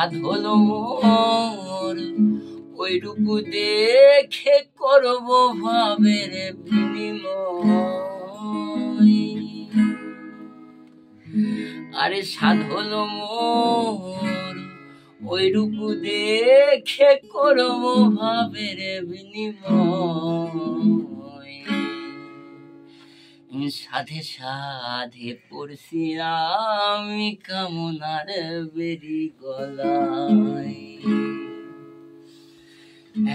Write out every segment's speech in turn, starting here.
সাধ হলো মোর ওই রূপ দেখে করব ভাবের বিনিময়। আরে সাধ হলো মোর ওই রূপ দেখে করব ভাবের বিনিময়। সাধে সাধে পড়ছি আমি কামনার বেরি গলায়।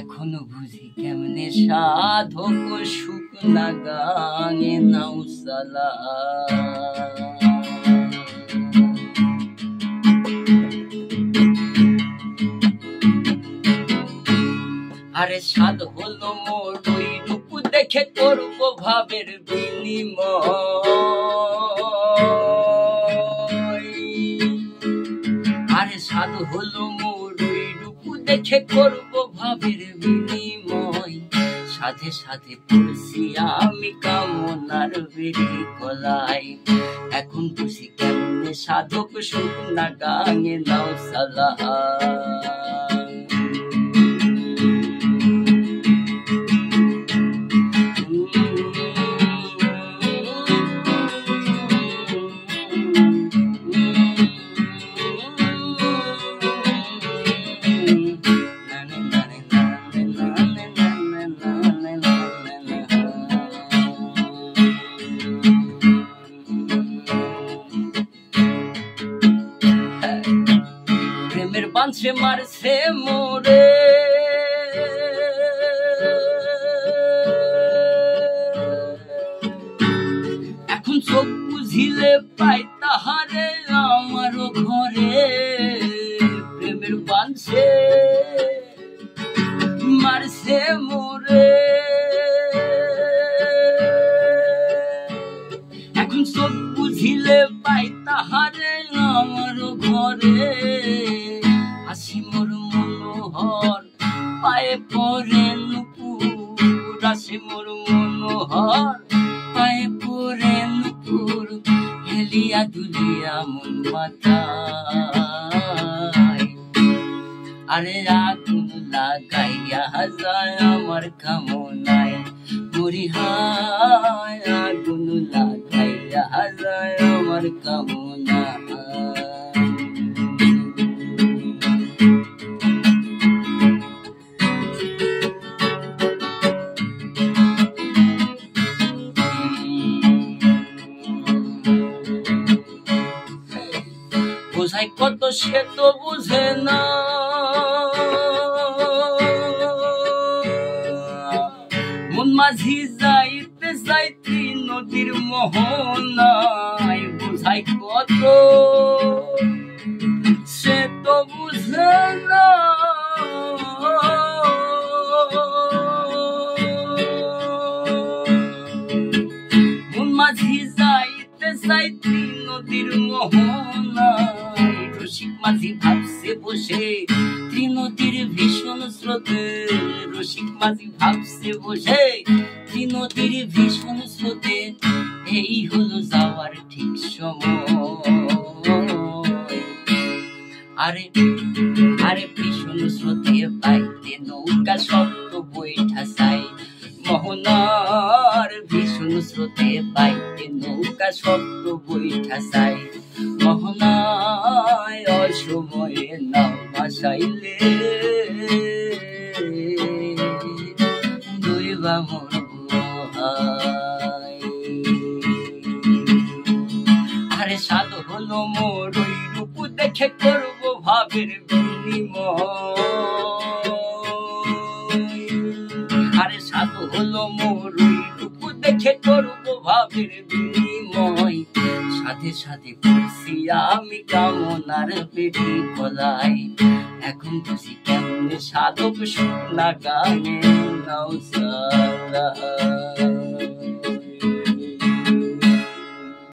এখনো বুঝি কেমনে সাধক সুখ না গাঙে নাও সালা। আরে সাধ হলো মোর ওই রূপ দেখে করব ভাবের বিনিময়। আরে সাধ হলো মোর ওই রূপ দেখে করব ভাবের বিনিময়। সাথে সাথে পড়ছি আমি কামনার বেরি গলায়। এখন বুঝি কেমনে সাধক সুখ না গাঙে নাও সালা। প্রেমের বাঁধে মারছে মোরে এখন চোখ বুঝিলে পাই তাহারে আমারও ঘরে। প্রেমের বাঁধে মারছে মোরে এখন চোখ বুঝিলে পাই তাহারে আমারও ঘরে। আসি মোর মনোহর পায়ে পরে নুপুর। আসি মোর মনোহর পায়ে পরে নুপুর। হেলিয়া দুলিয়া মন মাথায়। আরে আগুন লাগাইয়া যায় আমার কামনায়। মরি হায় আগুন লাগাইয়া যায় আমার কামনায়। বোঝাই কত সে তো বুঝে না। মন মাঝি যাইতে যাইতে নদীর মোহনায়। বোঝাই কত সে তো বুঝে না। মন মাঝি যাইতে যাইতে নদীর মোহনায়। রসিক মাঝি ভাবছে বসে ত্রিনদীর ভীষণ স্রোতে। রসিক মাঝি ভাবছে বসে ত্রিনদীর ভীষণ স্রোতে। এই হলো যাওয়ার ঠিক সময়। আরে আরে ভীষণ স্রোতে বাইতে নৌকা শব্দ বৈঠা চাই। মোহনার ভীষণ স্রোতে বাইতে নৌকা শব্দ বৈঠা চাই। মোহনায় অসময়ে নাও ভাসাইলে দুইবা মোর হায়। আরে সাধ হলো মোর ওই রূপ দেখে করব ভাবের বিনিময়। আরে সাধ হলো মোর ওই রূপ দেখে করব ভাবের বিনিময়। সাথে সাথে পড়ছি আমি কামনার বেরি গলায়। এখন বুঝি কেমনে সাধক সুখ না গাঙে নাও সালা।